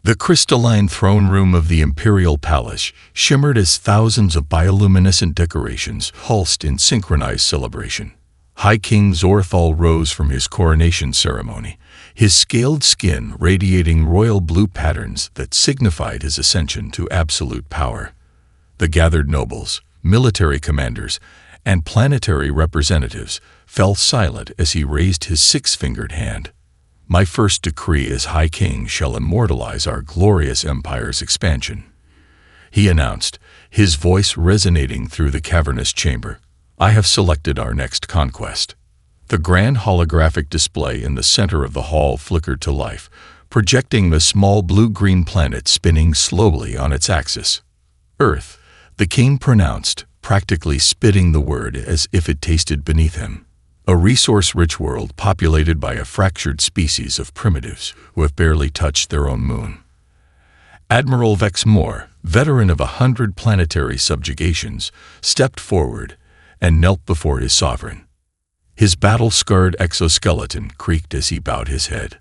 The crystalline throne room of the imperial palace shimmered as thousands of bioluminescent decorations pulsed in synchronized celebration. High King Zorthal rose from his coronation ceremony, his scaled skin radiating royal blue patterns that signified his ascension to absolute power. The gathered nobles, military commanders, and planetary representatives fell silent as he raised his six-fingered hand. My first decree as High King shall immortalize our glorious empire's expansion, he announced, his voice resonating through the cavernous chamber. I have selected our next conquest. The grand holographic display in the center of the hall flickered to life, projecting a small blue-green planet spinning slowly on its axis. Earth, the king pronounced, practically spitting the word as if it tasted beneath him. A resource-rich world populated by a fractured species of primitives who have barely touched their own moon. Admiral Vex Moore, veteran of 100 planetary subjugations, stepped forward and knelt before his sovereign. His battle-scarred exoskeleton creaked as he bowed his head.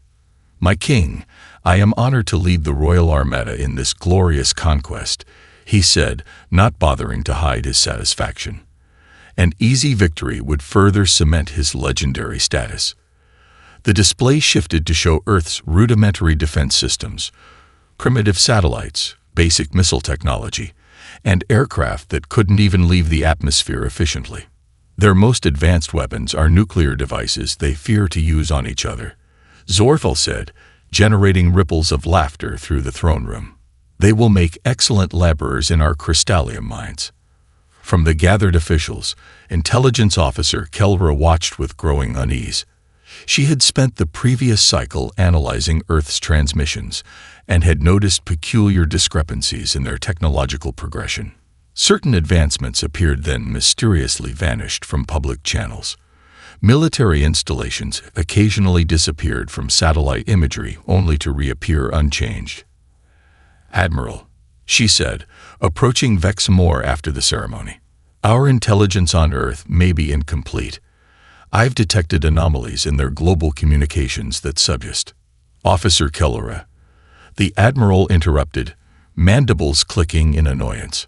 My king, I am honored to lead the Royal Armada in this glorious conquest, he said, not bothering to hide his satisfaction. An easy victory would further cement his legendary status. The display shifted to show Earth's rudimentary defense systems, primitive satellites, basic missile technology, and aircraft that couldn't even leave the atmosphere efficiently. Their most advanced weapons are nuclear devices they fear to use on each other, Zorthal said, generating ripples of laughter through the throne room. They will make excellent laborers in our crystallium mines. From the gathered officials, intelligence officer Kelra watched with growing unease. She had spent the previous cycle analyzing Earth's transmissions and had noticed peculiar discrepancies in their technological progression. Certain advancements appeared then mysteriously vanished from public channels. Military installations occasionally disappeared from satellite imagery only to reappear unchanged. Admiral, she said, approaching Vex Moore after the ceremony. Our intelligence on Earth may be incomplete. I've detected anomalies in their global communications that suggest. Officer Kellera. The Admiral interrupted, mandibles clicking in annoyance.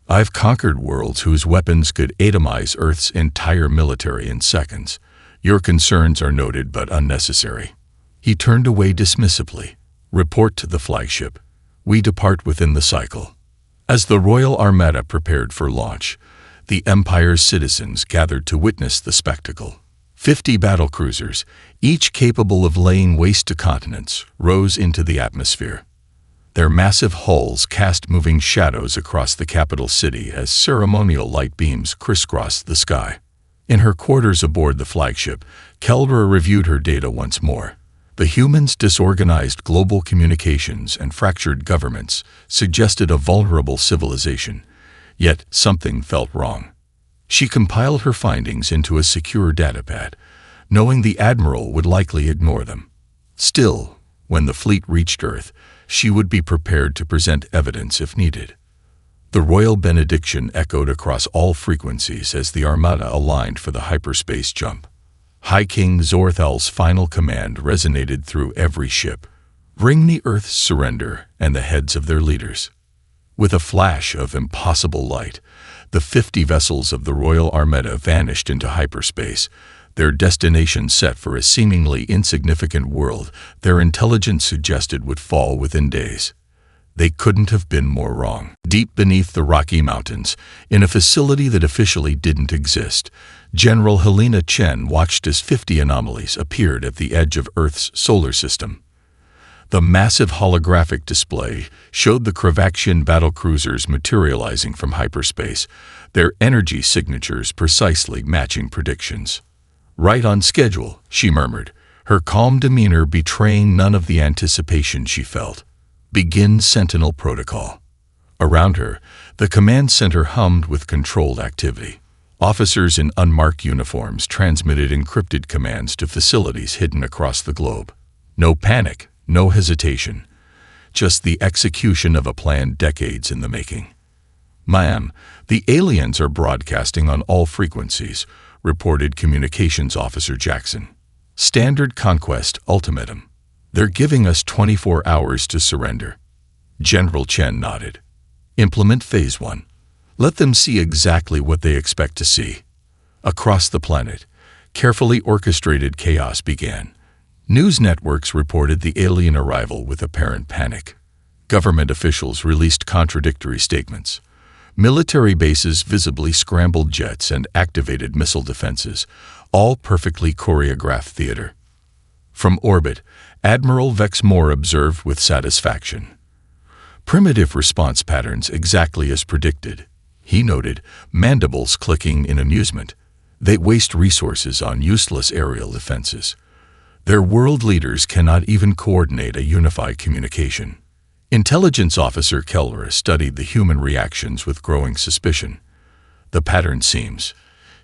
I've conquered worlds whose weapons could atomize Earth's entire military in seconds. Your concerns are noted but unnecessary. He turned away dismissively. Report to the flagship. We depart within the cycle. As the Royal Armada prepared for launch, the Empire's citizens gathered to witness the spectacle. 50 battlecruisers, each capable of laying waste to continents, rose into the atmosphere. Their massive hulls cast moving shadows across the capital city as ceremonial light beams crisscrossed the sky. In her quarters aboard the flagship, Kelra reviewed her data once more. The humans' disorganized global communications and fractured governments suggested a vulnerable civilization, yet something felt wrong. She compiled her findings into a secure datapad, knowing the Admiral would likely ignore them. Still, when the fleet reached Earth, she would be prepared to present evidence if needed. The royal benediction echoed across all frequencies as the Armada aligned for the hyperspace jump. High King Zorthal's final command resonated through every ship. Ring the Earth's surrender and the heads of their leaders. With a flash of impossible light, the 50 vessels of the Royal Armada vanished into hyperspace, their destination set for a seemingly insignificant world their intelligence suggested would fall within days. They couldn't have been more wrong. Deep beneath the Rocky Mountains, in a facility that officially didn't exist, General Helena Chen watched as 50 anomalies appeared at the edge of Earth's solar system. The massive holographic display showed the Kravaxian battlecruisers materializing from hyperspace, their energy signatures precisely matching predictions. Right on schedule, she murmured, her calm demeanor betraying none of the anticipation she felt. Begin Sentinel Protocol. Around her, the command center hummed with controlled activity. Officers in unmarked uniforms transmitted encrypted commands to facilities hidden across the globe. No panic, no hesitation. Just the execution of a plan decades in the making. Ma'am, the aliens are broadcasting on all frequencies, reported Communications Officer Jackson. Standard Conquest Ultimatum. They're giving us 24 hours to surrender. General Chen nodded. Implement Phase 1. Let them see exactly what they expect to see. Across the planet, carefully orchestrated chaos began. News networks reported the alien arrival with apparent panic. Government officials released contradictory statements. Military bases visibly scrambled jets and activated missile defenses, all perfectly choreographed theater. From orbit, Admiral Vex Moore observed with satisfaction. Primitive response patterns exactly as predicted. He noted, mandibles clicking in amusement. They waste resources on useless aerial defenses. Their world leaders cannot even coordinate a unified communication. Intelligence Officer Kelra studied the human reactions with growing suspicion. The pattern seems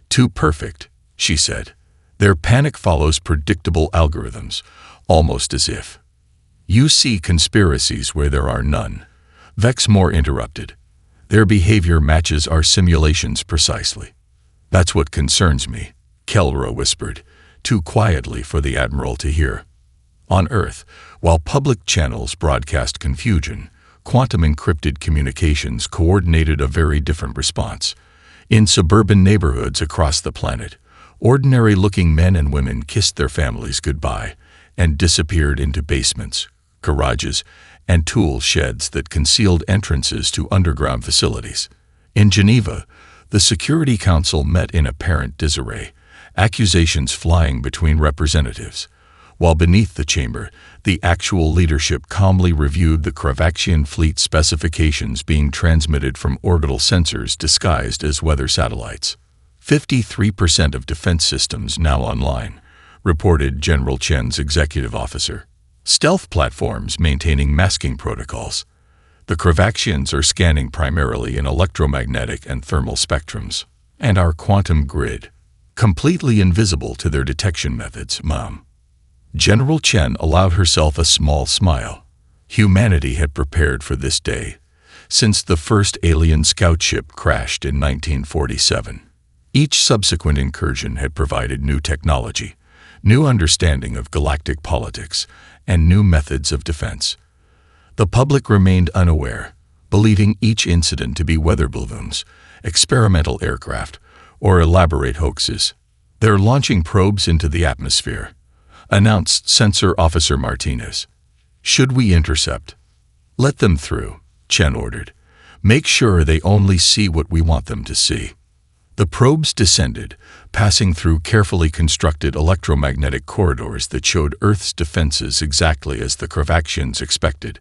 too perfect, she said. Their panic follows predictable algorithms, almost as if you see conspiracies where there are none. Vex Moore interrupted. Their behavior matches our simulations precisely. That's what concerns me, Kelra whispered, too quietly for the Admiral to hear. On Earth, while public channels broadcast confusion, quantum encrypted communications coordinated a very different response. In suburban neighborhoods across the planet, ordinary-looking men and women kissed their families goodbye and disappeared into basements, garages, and tool sheds that concealed entrances to underground facilities. In Geneva, the Security Council met in apparent disarray, accusations flying between representatives, while beneath the chamber, the actual leadership calmly reviewed the Kravaxian fleet specifications being transmitted from orbital sensors disguised as weather satellites. 53% of defense systems now online, reported General Chen's executive officer. Stealth platforms maintaining masking protocols. The Kravaxians are scanning primarily in electromagnetic and thermal spectrums, and our quantum grid, completely invisible to their detection methods, Mom. General Chen allowed herself a small smile. Humanity had prepared for this day, since the first alien scout ship crashed in 1947. Each subsequent incursion had provided new technology, new understanding of galactic politics, and new methods of defense. The public remained unaware, believing each incident to be weather balloons, experimental aircraft, or elaborate hoaxes. They're launching probes into the atmosphere, announced Sensor Officer Martinez. Should we intercept? Let them through, Chen ordered. Make sure they only see what we want them to see. The probes descended, passing through carefully constructed electromagnetic corridors that showed Earth's defenses exactly as the Kravaxians expected.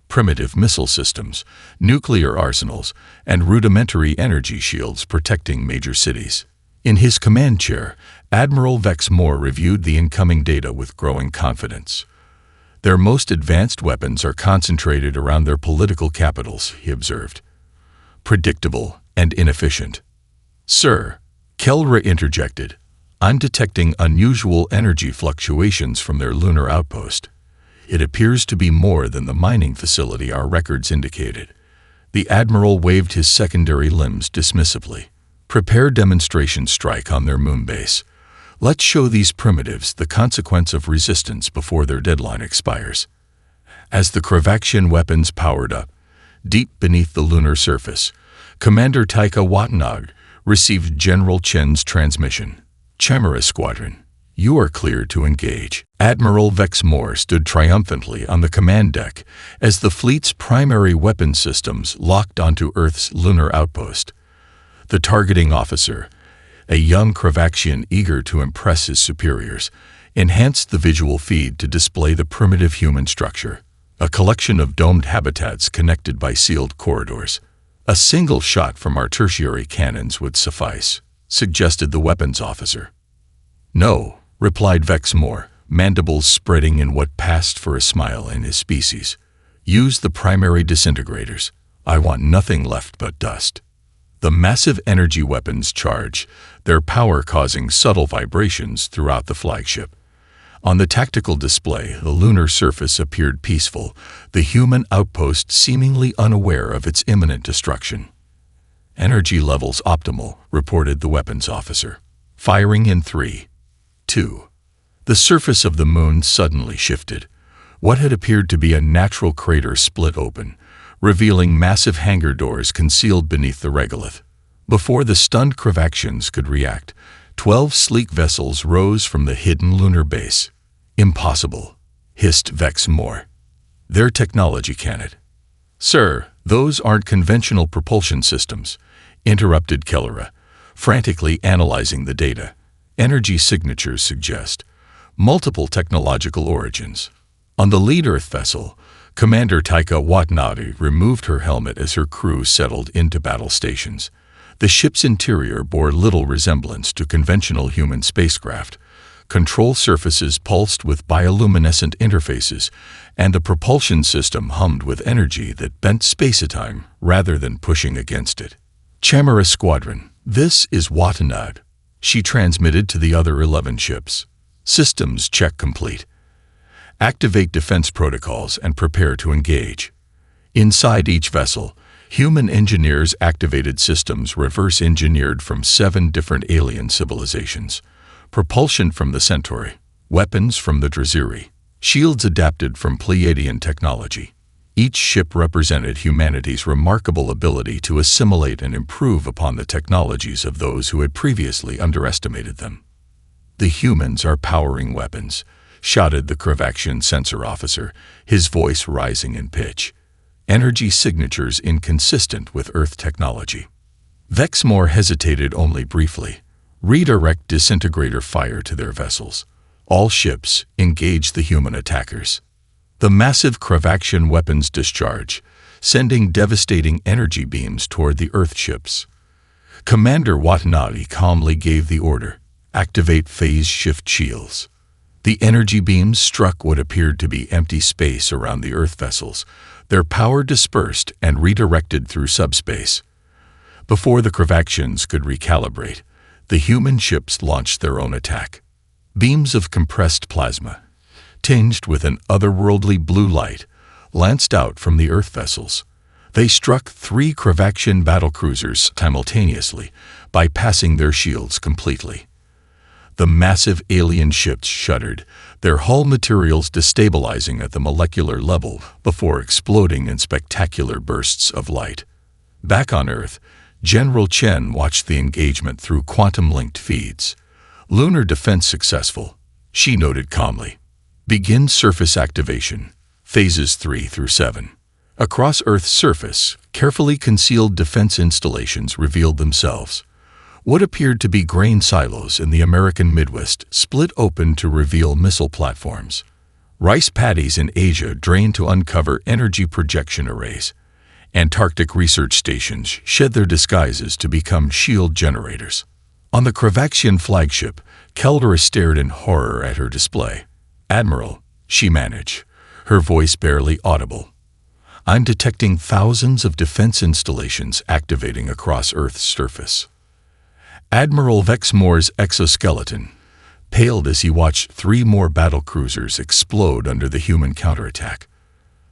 Primitive missile systems, nuclear arsenals, and rudimentary energy shields protecting major cities. In his command chair, Admiral Vex Moore reviewed the incoming data with growing confidence. Their most advanced weapons are concentrated around their political capitals, he observed. Predictable and inefficient. Sir, Kelra interjected, I'm detecting unusual energy fluctuations from their lunar outpost. It appears to be more than the mining facility our records indicated. The Admiral waved his secondary limbs dismissively. Prepare demonstration strike on their moon base. Let's show these primitives the consequence of resistance before their deadline expires. As the Kravaxian weapons powered up, deep beneath the lunar surface, Commander Taika Watanabe received General Chen's transmission. Chimera Squadron, you are cleared to engage. Admiral Vex Moore stood triumphantly on the command deck as the fleet's primary weapon systems locked onto Earth's lunar outpost. The targeting officer, a young Kravaxian eager to impress his superiors, enhanced the visual feed to display the primitive human structure, a collection of domed habitats connected by sealed corridors. A single shot from our tertiary cannons would suffice, suggested the weapons officer. No, replied Vex Moore, mandibles spreading in what passed for a smile in his species. Use the primary disintegrators. I want nothing left but dust. The massive energy weapons charge, their power causing subtle vibrations throughout the flagship. On the tactical display, the lunar surface appeared peaceful, the human outpost seemingly unaware of its imminent destruction. Energy levels optimal, reported the weapons officer. Firing in 3, 2. The surface of the moon suddenly shifted. What had appeared to be a natural crater split open, revealing massive hangar doors concealed beneath the regolith. Before the stunned Cravaxians could react, 12 sleek vessels rose from the hidden lunar base. "Impossible," hissed Vex Moore. "Their technology cannot." "Sir, those aren't conventional propulsion systems," interrupted Kellera, frantically analyzing the data. "Energy signatures suggest multiple technological origins." On the lead Earth vessel, Commander Taika Watanabe removed her helmet as her crew settled into battle stations. The ship's interior bore little resemblance to conventional human spacecraft. Control surfaces pulsed with bioluminescent interfaces, and the propulsion system hummed with energy that bent space-time rather than pushing against it. "Chimera Squadron, this is Watanabe," she transmitted to the other 11 ships. "Systems check complete. Activate defense protocols and prepare to engage." Inside each vessel, human engineers activated systems reverse-engineered from 7 different alien civilizations. Propulsion from the Centauri, weapons from the Draziri, shields adapted from Pleiadian technology. Each ship represented humanity's remarkable ability to assimilate and improve upon the technologies of those who had previously underestimated them. "The humans are powering weapons," shouted the Cravaxian sensor officer, his voice rising in pitch. "Energy signatures inconsistent with Earth technology." Vex Moore hesitated only briefly. "Redirect disintegrator fire to their vessels. All ships, engage the human attackers." The massive Cravaxian weapons discharge, sending devastating energy beams toward the Earth ships. Commander Watanabe calmly gave the order, "Activate phase shift shields." The energy beams struck what appeared to be empty space around the Earth vessels, their power dispersed and redirected through subspace. Before the Cravaxians could recalibrate, the human ships launched their own attack. Beams of compressed plasma, tinged with an otherworldly blue light, lanced out from the Earth vessels. They struck 3 Cravaxian battlecruisers simultaneously, bypassing their shields completely. The massive alien ships shuddered, their hull materials destabilizing at the molecular level before exploding in spectacular bursts of light. Back on Earth, General Chen watched the engagement through quantum-linked feeds. "Lunar defense successful," she noted calmly. "Begin surface activation, phases 3 through 7. Across Earth's surface, carefully concealed defense installations revealed themselves. What appeared to be grain silos in the American Midwest split open to reveal missile platforms. Rice paddies in Asia drained to uncover energy projection arrays. Antarctic research stations shed their disguises to become shield generators. On the Cravaxian flagship, Kellera stared in horror at her display. "Admiral," she managed, her voice barely audible. "I'm detecting thousands of defense installations activating across Earth's surface." Admiral Vex Moore's exoskeleton paled as he watched 3 more battlecruisers explode under the human counterattack.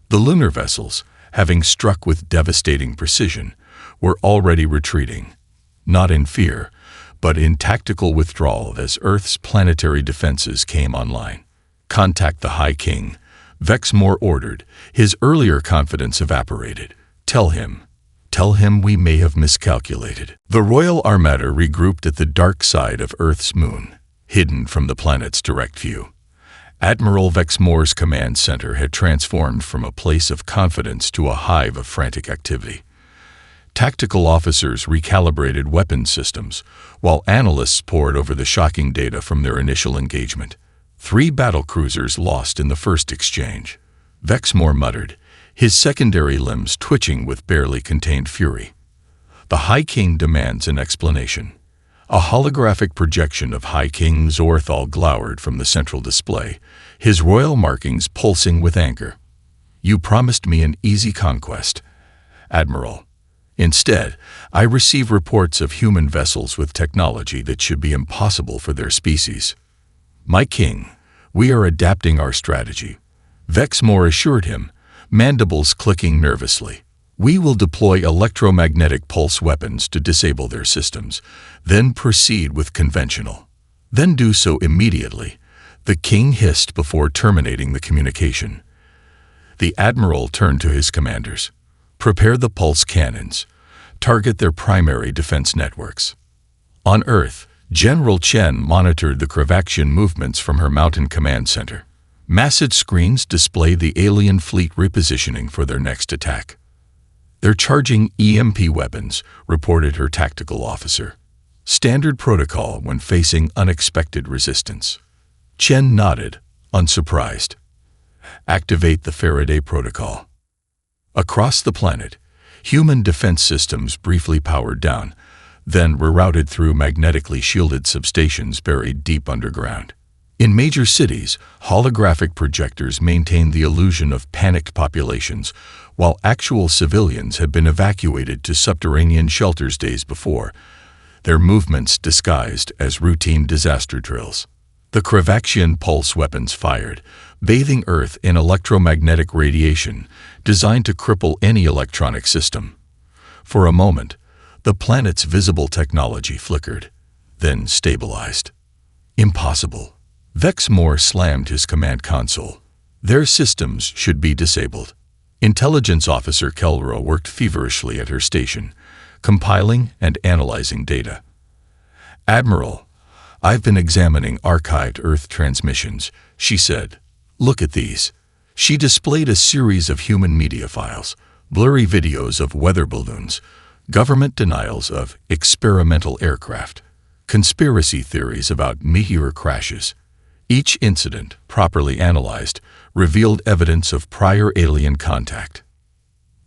The lunar vessels, having struck with devastating precision, were already retreating, not in fear, but in tactical withdrawal as Earth's planetary defenses came online. "Contact the High King," Vex Moore ordered, his earlier confidence evaporated. Tell him we may have miscalculated." The Royal Armada regrouped at the dark side of Earth's moon, hidden from the planet's direct view. Admiral Vex Moore's command center had transformed from a place of confidence to a hive of frantic activity. Tactical officers recalibrated weapon systems, while analysts pored over the shocking data from their initial engagement. 3 battlecruisers lost in the first exchange. Vex Moore muttered, his secondary limbs twitching with barely contained fury. "The High King demands an explanation." A holographic projection of High King Zorthal glowered from the central display, his royal markings pulsing with anger. "You promised me an easy conquest, Admiral. Instead, I receive reports of human vessels with technology that should be impossible for their species." "My king, we are adapting our strategy," Vex Moore assured him, mandibles clicking nervously. "We will deploy electromagnetic pulse weapons to disable their systems, then proceed with conventional." "Then do so immediately," the king hissed before terminating the communication. The admiral turned to his commanders. Prepare the pulse cannons. Target their primary defense networks. On Earth, General Chen monitored the Cravaxian movements from her mountain command center. Massive screens display the alien fleet repositioning for their next attack. They're charging EMP weapons, reported her tactical officer. Standard protocol when facing unexpected resistance. Chen nodded, unsurprised. Activate the Faraday protocol. Across the planet, human defense systems briefly powered down, then rerouted through magnetically shielded substations buried deep underground. In major cities, holographic projectors maintained the illusion of panicked populations, while actual civilians had been evacuated to subterranean shelters days before, their movements disguised as routine disaster drills. The Cravaxian pulse weapons fired, bathing Earth in electromagnetic radiation designed to cripple any electronic system. For a moment, the planet's visible technology flickered, then stabilized. Impossible. Vexmore slammed his command console. Their systems should be disabled. Intelligence Officer Kelra worked feverishly at her station, compiling and analyzing data. Admiral, I've been examining archived Earth transmissions, she said. Look at these. She displayed a series of human media files, blurry videos of weather balloons, government denials of experimental aircraft, conspiracy theories about meteor crashes. Each incident, properly analyzed, revealed evidence of prior alien contact.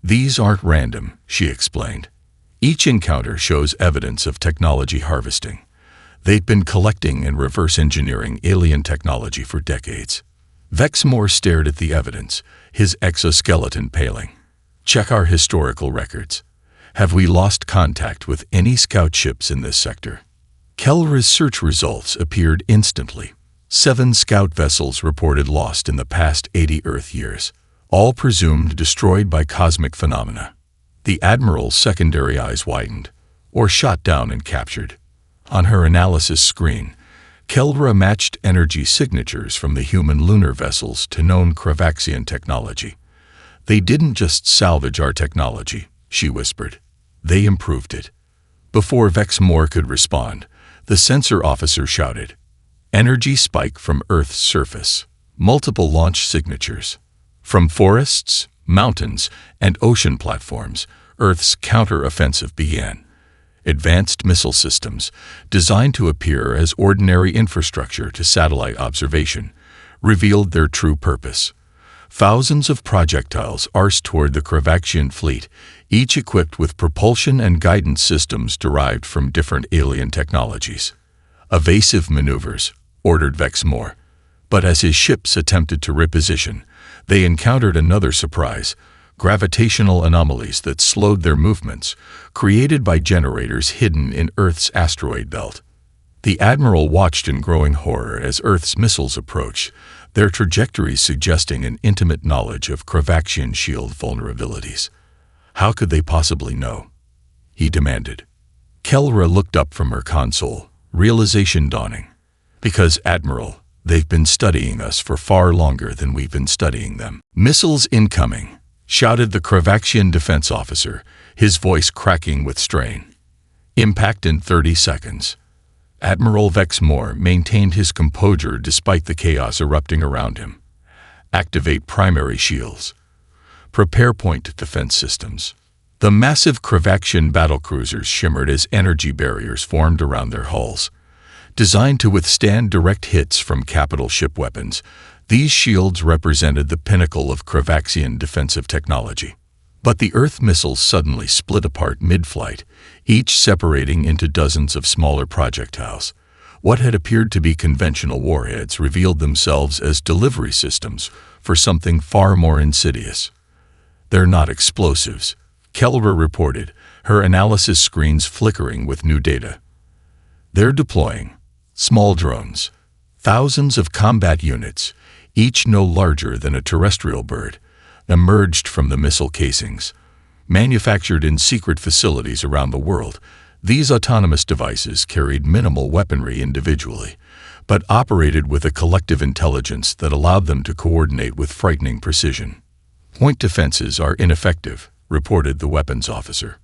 These aren't random, she explained. Each encounter shows evidence of technology harvesting. They'd been collecting and reverse engineering alien technology for decades. Vexmore stared at the evidence, his exoskeleton paling. Check our historical records. Have we lost contact with any scout ships in this sector? Kelra's search results appeared instantly. 7 scout vessels reported lost in the past 80 Earth years, all presumed destroyed by cosmic phenomena. The Admiral's secondary eyes widened, or shot down and captured. On her analysis screen, Kelra matched energy signatures from the human lunar vessels to known Cravaxian technology. They didn't just salvage our technology, she whispered. They improved it. Before Vexmore could respond, the sensor officer shouted, "Energy spike from Earth's surface. Multiple launch signatures. From forests, mountains, and ocean platforms, Earth's counter-offensive began. Advanced missile systems, designed to appear as ordinary infrastructure to satellite observation, revealed their true purpose. Thousands of projectiles arced toward the Cravaxian fleet, each equipped with propulsion and guidance systems derived from different alien technologies. Evasive maneuvers, ordered Vexmore. But as his ships attempted to reposition, they encountered another surprise: gravitational anomalies that slowed their movements, created by generators hidden in Earth's asteroid belt. The Admiral watched in growing horror as Earth's missiles approached, their trajectories suggesting an intimate knowledge of Cravaxian shield vulnerabilities. How could they possibly know? He demanded. Kelra looked up from her console, realization dawning. Because, Admiral, they've been studying us for far longer than we've been studying them. Missiles incoming, shouted the Cravaxian defense officer, his voice cracking with strain. Impact in 30 seconds. Admiral Vexmore maintained his composure despite the chaos erupting around him. Activate primary shields. Prepare point defense systems. The massive Cravaxian battlecruisers shimmered as energy barriers formed around their hulls. Designed to withstand direct hits from capital ship weapons, these shields represented the pinnacle of Cravaxian defensive technology. But the Earth missiles suddenly split apart mid-flight, each separating into dozens of smaller projectiles. What had appeared to be conventional warheads revealed themselves as delivery systems for something far more insidious. They're not explosives, Kelra reported, her analysis screens flickering with new data. They're deploying small drones, thousands of combat units, each no larger than a terrestrial bird, emerged from the missile casings. Manufactured in secret facilities around the world, these autonomous devices carried minimal weaponry individually, but operated with a collective intelligence that allowed them to coordinate with frightening precision. Point defenses are ineffective, reported the weapons officer.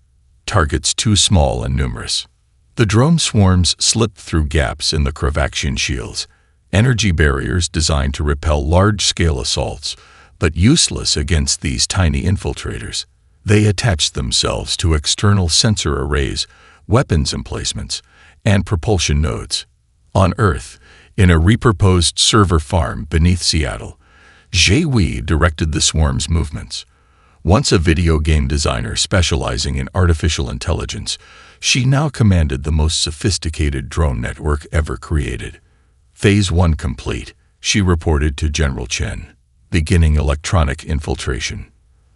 Targets too small and numerous. The drone swarms slipped through gaps in the Cravaxian shields, energy barriers designed to repel large-scale assaults, but useless against these tiny infiltrators. They attached themselves to external sensor arrays, weapons emplacements, and propulsion nodes. On Earth, in a repurposed server farm beneath Seattle, HFY directed the swarm's movements. Once a video game designer specializing in artificial intelligence, she now commanded the most sophisticated drone network ever created. Phase 1 complete, she reported to General Chen, beginning electronic infiltration.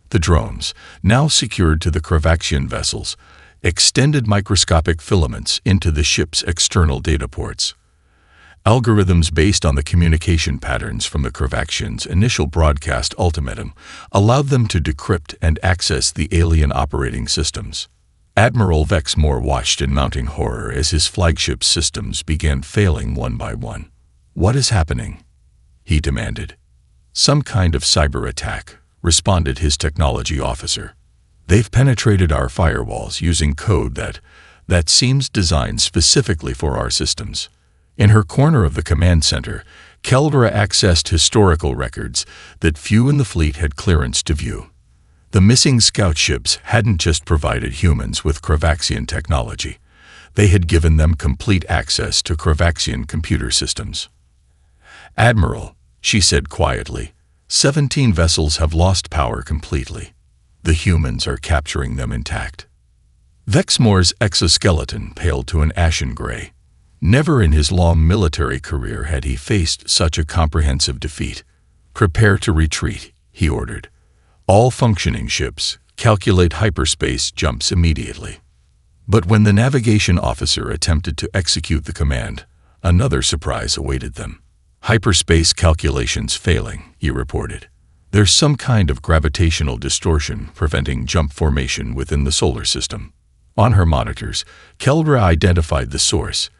The drones, now secured to the Cravaxian vessels, extended microscopic filaments into the ship's external data ports. Algorithms based on the communication patterns from the Cravaxians' initial broadcast ultimatum allowed them to decrypt and access the alien operating systems. Admiral Vexmore watched in mounting horror as his flagship systems began failing one by one. "What is happening?" he demanded. "Some kind of cyber attack," responded his technology officer. "They've penetrated our firewalls using code that seems designed specifically for our systems." In her corner of the command center, Keldra accessed historical records that few in the fleet had clearance to view. The missing scout ships hadn't just provided humans with Cravaxian technology. They had given them complete access to Cravaxian computer systems. "Admiral," she said quietly, 17 vessels have lost power completely. The humans are capturing them intact." Vexmore's exoskeleton paled to an ashen gray. Never in his long military career had he faced such a comprehensive defeat. "Prepare to retreat," he ordered. "All functioning ships, calculate hyperspace jumps immediately." But when the navigation officer attempted to execute the command, another surprise awaited them. "Hyperspace calculations failing," he reported. "There's some kind of gravitational distortion preventing jump formation within the solar system." On her monitors, Keldra identified the source.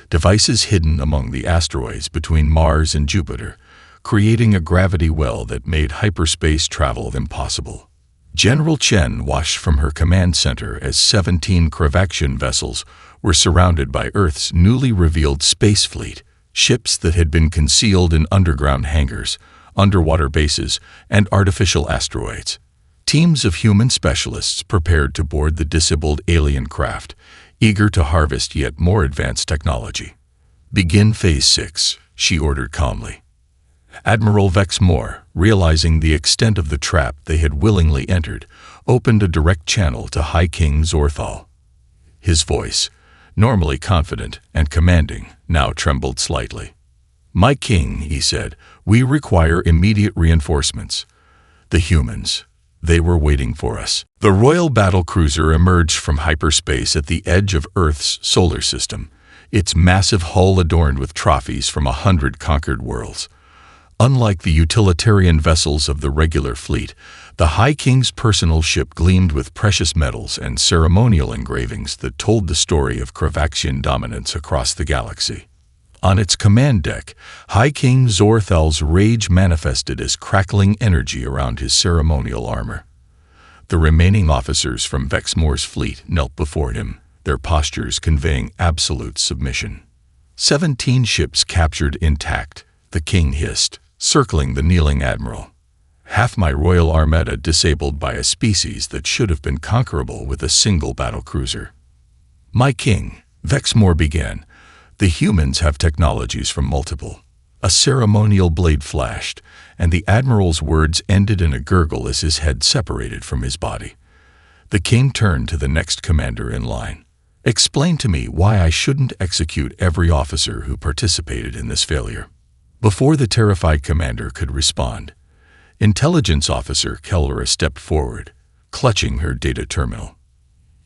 Devices hidden among the asteroids between Mars and Jupiter, creating a gravity well that made hyperspace travel impossible. General Chen watched from her command center as 17 Cravaxian vessels were surrounded by Earth's newly revealed space fleet, ships that had been concealed in underground hangars, underwater bases, and artificial asteroids. Teams of human specialists prepared to board the disabled alien craft, eager to harvest yet more advanced technology. "Begin Phase 6, she ordered calmly. Admiral Vexmore, realizing the extent of the trap they had willingly entered, opened a direct channel to High King Zorthal. His voice, normally confident and commanding, now trembled slightly. "My king," he said, "we require immediate reinforcements. The humans, they were waiting for us." The Royal Battlecruiser emerged from hyperspace at the edge of Earth's solar system, its massive hull adorned with trophies from 100 conquered worlds. Unlike the utilitarian vessels of the regular fleet, the High King's personal ship gleamed with precious metals and ceremonial engravings that told the story of Cravaxian dominance across the galaxy. On its command deck, High King Zorthal's rage manifested as crackling energy around his ceremonial armor. The remaining officers from Vexmore's fleet knelt before him, their postures conveying absolute submission. 17 ships captured intact, the king hissed, circling the kneeling admiral. "Half my royal armada disabled by a species that should have been conquerable with a single battlecruiser." "My king," Vexmore began, "the humans have technologies from multiple." A ceremonial blade flashed, and the admiral's words ended in a gurgle as his head separated from his body. The king turned to the next commander in line. "Explain to me why I shouldn't execute every officer who participated in this failure." Before the terrified commander could respond, Intelligence Officer Keldra stepped forward, clutching her data terminal.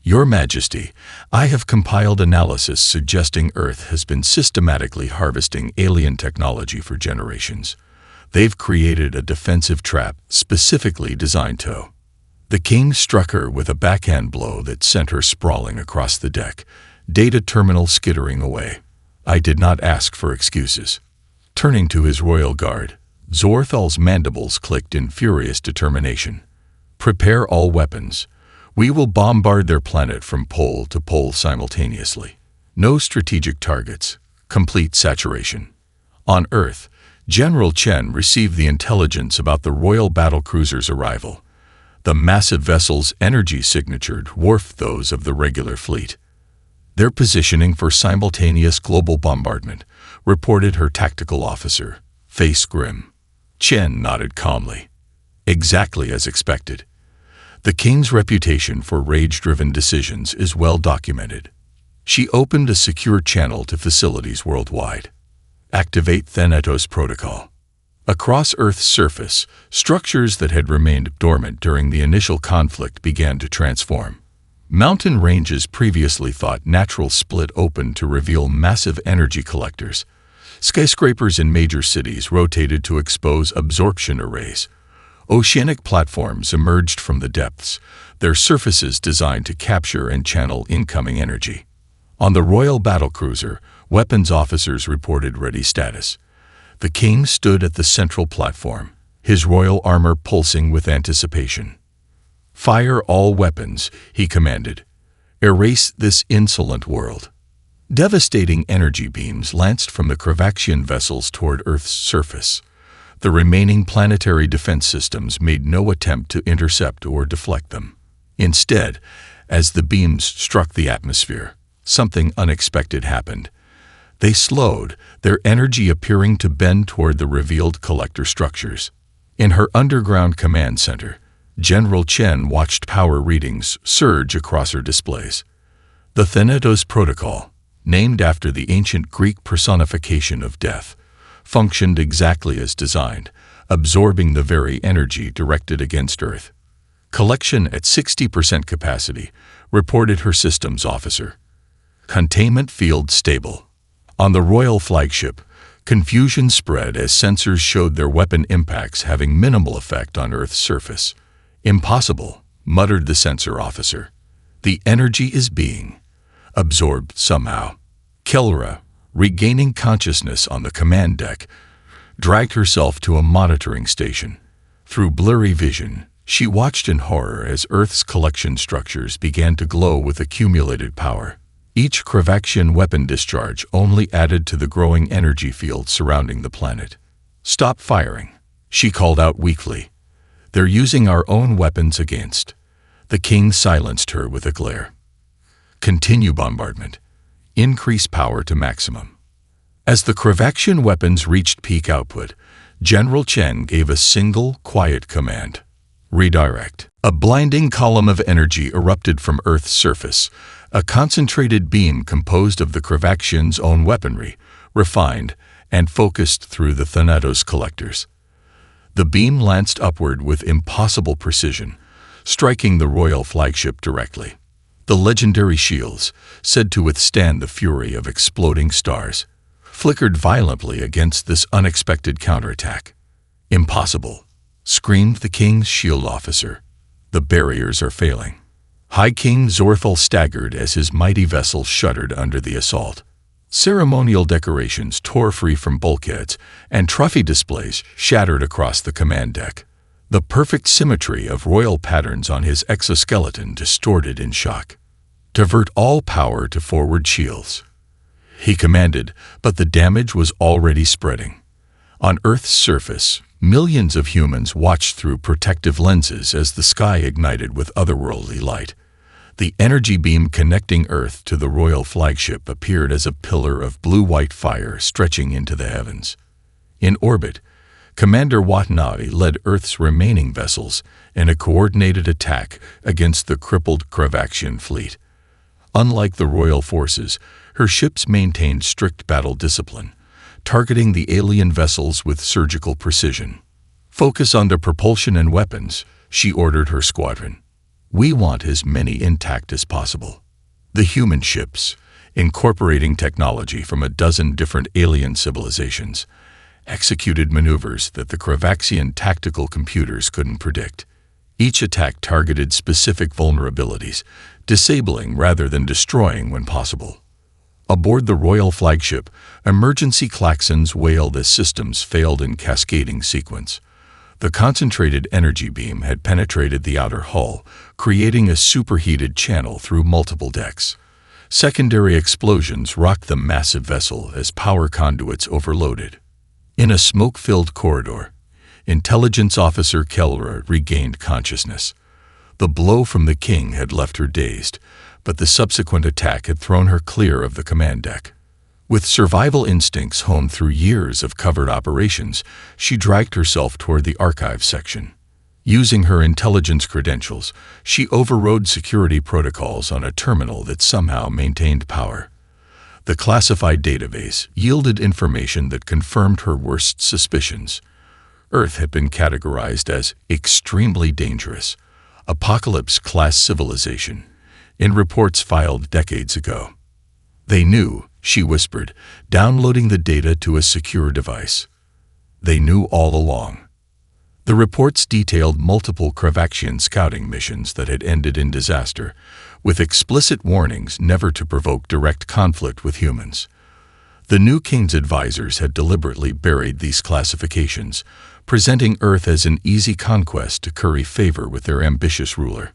"Your Majesty, I have compiled analysis suggesting Earth has been systematically harvesting alien technology for generations. They've created a defensive trap specifically designed to..." The king struck her with a backhand blow that sent her sprawling across the deck, data terminal skittering away. "I did not ask for excuses." Turning to his royal guard, Zorthal's mandibles clicked in furious determination. "Prepare all weapons. We will bombard their planet from pole to pole simultaneously. No strategic targets. Complete saturation." On Earth, General Chen received the intelligence about the Royal Battlecruiser's arrival. The massive vessel's energy signature dwarfed those of the regular fleet. "They're positioning for simultaneous global bombardment," reported her tactical officer, face grim. Chen nodded calmly. "Exactly as expected. The King's reputation for rage-driven decisions is well documented." She opened a secure channel to facilities worldwide. "Activate Thanatos Protocol." Across Earth's surface, structures that had remained dormant during the initial conflict began to transform. Mountain ranges previously thought natural split open to reveal massive energy collectors. Skyscrapers in major cities rotated to expose absorption arrays. Oceanic platforms emerged from the depths, their surfaces designed to capture and channel incoming energy. On the Royal Battlecruiser, weapons officers reported ready status. The King stood at the central platform, his royal armor pulsing with anticipation. "Fire all weapons," he commanded. "Erase this insolent world." Devastating energy beams lanced from the Kravaxian vessels toward Earth's surface. The remaining planetary defense systems made no attempt to intercept or deflect them. Instead, as the beams struck the atmosphere, something unexpected happened. They slowed, their energy appearing to bend toward the revealed collector structures. In her underground command center, General Chen watched power readings surge across her displays. The Thanatos Protocol, named after the ancient Greek personification of death, functioned exactly as designed, absorbing the very energy directed against Earth. "Collection at 60% capacity," reported her systems officer. "Containment field stable." On the royal flagship, confusion spread as sensors showed their weapon impacts having minimal effect on Earth's surface. "Impossible," muttered the sensor officer. "The energy is being absorbed somehow." Kelra, regaining consciousness on the command deck, dragged herself to a monitoring station. Through blurry vision, she watched in horror as Earth's collection structures began to glow with accumulated power. Each Kravaxian weapon discharge only added to the growing energy field surrounding the planet. "Stop firing," she called out weakly. "They're using our own weapons against." The King silenced her with a glare. "Continue bombardment. Increase power to maximum." As the Kravaxian weapons reached peak output, General Chen gave a single, quiet command. "Redirect." A blinding column of energy erupted from Earth's surface, a concentrated beam composed of the Kravaxians' own weaponry, refined and focused through the Thanatos collectors. The beam lanced upward with impossible precision, striking the royal flagship directly. The legendary shields, said to withstand the fury of exploding stars, flickered violently against this unexpected counterattack. "Impossible," screamed the King's shield officer. "The barriers are failing." High King Zorthal staggered as his mighty vessel shuddered under the assault. Ceremonial decorations tore free from bulkheads, and trophy displays shattered across the command deck. The perfect symmetry of royal patterns on his exoskeleton distorted in shock. "Divert all power to forward shields," he commanded, but the damage was already spreading. On Earth's surface, millions of humans watched through protective lenses as the sky ignited with otherworldly light. The energy beam connecting Earth to the royal flagship appeared as a pillar of blue-white fire stretching into the heavens. In orbit, Commander Watanabe led Earth's remaining vessels in a coordinated attack against the crippled Kravaxian fleet. Unlike the royal forces, her ships maintained strict battle discipline, targeting the alien vessels with surgical precision. "Focus on the propulsion and weapons," she ordered her squadron. "We want as many intact as possible." The human ships, incorporating technology from a dozen different alien civilizations, executed maneuvers that the Kravaxian tactical computers couldn't predict. Each attack targeted specific vulnerabilities, disabling rather than destroying when possible. Aboard the royal flagship, emergency klaxons wailed as systems failed in cascading sequence. The concentrated energy beam had penetrated the outer hull, creating a superheated channel through multiple decks. Secondary explosions rocked the massive vessel as power conduits overloaded. In a smoke-filled corridor, Intelligence Officer Kelra regained consciousness. The blow from the king had left her dazed, but the subsequent attack had thrown her clear of the command deck. With survival instincts honed through years of covert operations, she dragged herself toward the archives section. Using her intelligence credentials, she overrode security protocols on a terminal that somehow maintained power. The classified database yielded information that confirmed her worst suspicions. Earth had been categorized as extremely dangerous, apocalypse-class civilization, in reports filed decades ago. They knew, she whispered, downloading the data to a secure device. They knew all along. The reports detailed multiple Kravaxian scouting missions that had ended in disaster, with explicit warnings never to provoke direct conflict with humans. The new king's advisors had deliberately buried these classifications, presenting Earth as an easy conquest to curry favor with their ambitious ruler.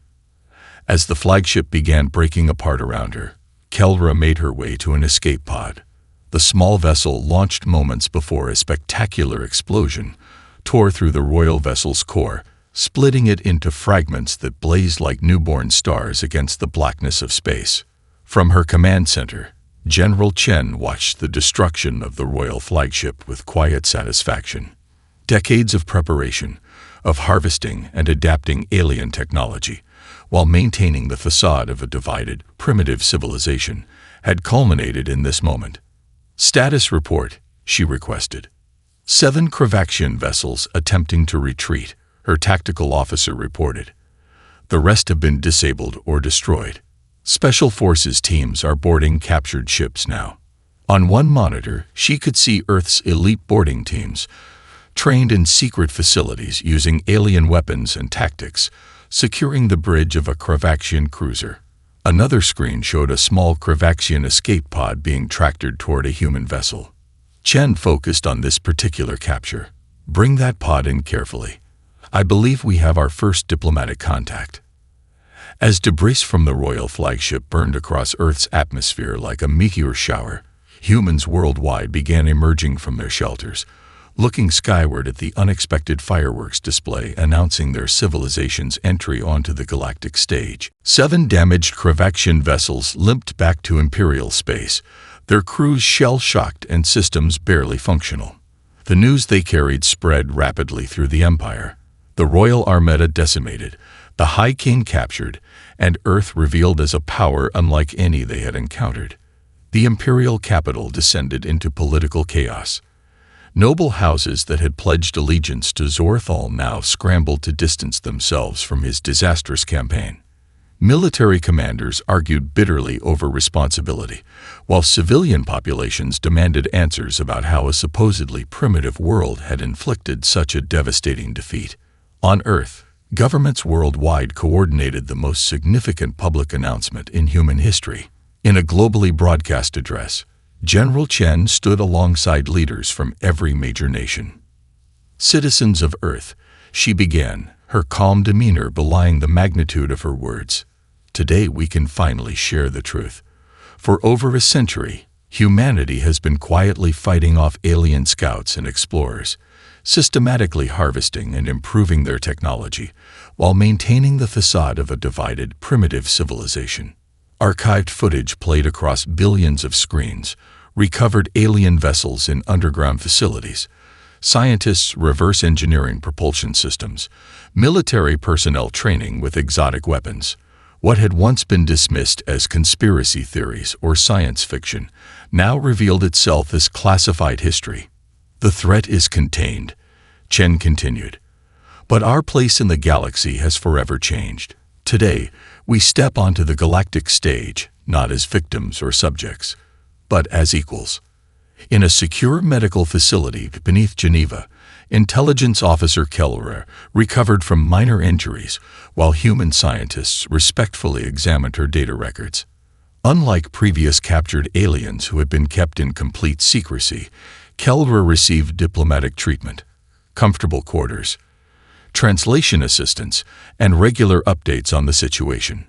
As the flagship began breaking apart around her, Kelra made her way to an escape pod. The small vessel, launched moments before a spectacular explosion, tore through the royal vessel's core, splitting it into fragments that blazed like newborn stars against the blackness of space. From her command center, General Chen watched the destruction of the royal flagship with quiet satisfaction. Decades of preparation, of harvesting and adapting alien technology, while maintaining the facade of a divided, primitive civilization, had culminated in this moment. "Status report," she requested. 7 Kravaxian vessels attempting to retreat, her tactical officer reported. The rest have been disabled or destroyed. Special Forces teams are boarding captured ships now. On one monitor, she could see Earth's elite boarding teams, trained in secret facilities using alien weapons and tactics, securing the bridge of a Kravaxian cruiser. Another screen showed a small Kravaxian escape pod being tractored toward a human vessel. Chen focused on this particular capture. "Bring that pod in carefully. I believe we have our first diplomatic contact." As debris from the royal flagship burned across Earth's atmosphere like a meteor shower, humans worldwide began emerging from their shelters, looking skyward at the unexpected fireworks display announcing their civilization's entry onto the galactic stage. 7 damaged Kravaxian vessels limped back to Imperial space, their crews shell-shocked and systems barely functional. The news they carried spread rapidly through the Empire. The Royal Armada decimated, the High King captured, and Earth revealed as a power unlike any they had encountered. The imperial capital descended into political chaos. Noble houses that had pledged allegiance to Zorthal now scrambled to distance themselves from his disastrous campaign. Military commanders argued bitterly over responsibility, while civilian populations demanded answers about how a supposedly primitive world had inflicted such a devastating defeat. On Earth, governments worldwide coordinated the most significant public announcement in human history. In a globally broadcast address, General Chen stood alongside leaders from every major nation. "Citizens of Earth," she began, her calm demeanor belying the magnitude of her words. "Today we can finally share the truth. For over a century, humanity has been quietly fighting off alien scouts and explorers, systematically harvesting and improving their technology, while maintaining the facade of a divided, primitive civilization. Archived footage played across billions of screens, recovered alien vessels in underground facilities, scientists reverse engineering propulsion systems, military personnel training with exotic weapons. What had once been dismissed as conspiracy theories or science fiction now revealed itself as classified history. The threat is contained," Chen continued, "but our place in the galaxy has forever changed. Today, we step onto the galactic stage, not as victims or subjects, but as equals." In a secure medical facility beneath Geneva, Intelligence Officer Kelra recovered from minor injuries, while human scientists respectfully examined her data records. Unlike previous captured aliens who had been kept in complete secrecy, Kelra received diplomatic treatment, comfortable quarters, translation assistance, and regular updates on the situation.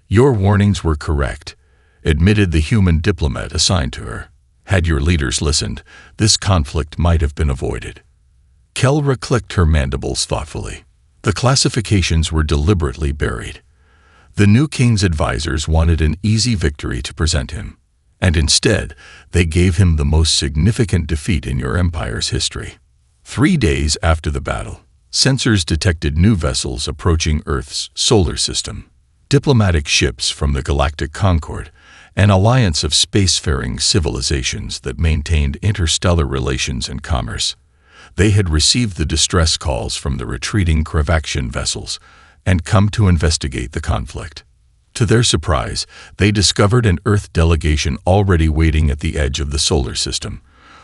Your warnings were correct, admitted the human diplomat assigned to her. Had your leaders listened, this conflict might have been avoided. Kelra clicked her mandibles thoughtfully. The classifications were deliberately buried. The new king's advisors wanted an easy victory to present him, and instead, they gave him the most significant defeat in your empire's history. 3 days after the battle, sensors detected new vessels approaching Earth's solar system. Diplomatic ships from the Galactic Concord, an alliance of spacefaring civilizations that maintained interstellar relations and commerce. They had received the distress calls from the retreating Crevaxian vessels and come to investigate the conflict. To their surprise, they discovered an Earth delegation already waiting at the edge of the solar system,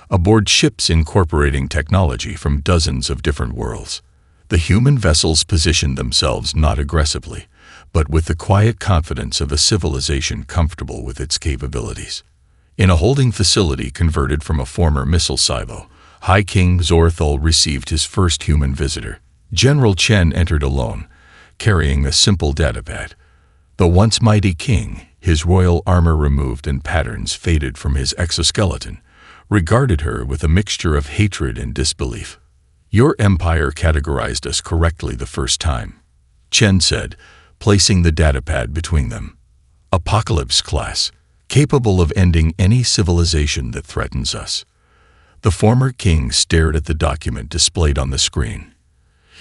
aboard ships incorporating technology from dozens of different worlds. The human vessels positioned themselves not aggressively, but with the quiet confidence of a civilization comfortable with its capabilities. In a holding facility converted from a former missile silo, High King Zorthal received his first human visitor. General Chen entered alone, carrying a simple datapad. The once mighty king, his royal armor removed and patterns faded from his exoskeleton, regarded her with a mixture of hatred and disbelief. Your empire categorized us correctly the first time, Chen said, placing the datapad between them. Apocalypse class, capable of ending any civilization that threatens us. The former king stared at the document displayed on the screen.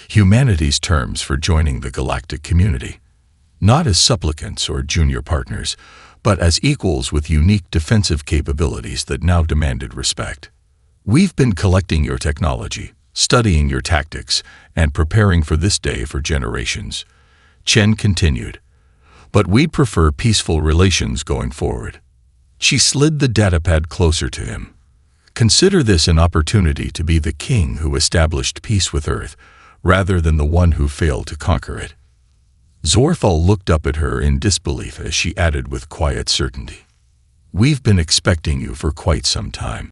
Humanity's terms for joining the galactic community. Not as supplicants or junior partners, but as equals with unique defensive capabilities that now demanded respect. We've been collecting your technology, studying your tactics, and preparing for this day for generations, Chen continued. But we'd prefer peaceful relations going forward. She slid the datapad closer to him. Consider this an opportunity to be the king who established peace with Earth, rather than the one who failed to conquer it. Zorthal looked up at her in disbelief as she added with quiet certainty, "We've been expecting you for quite some time."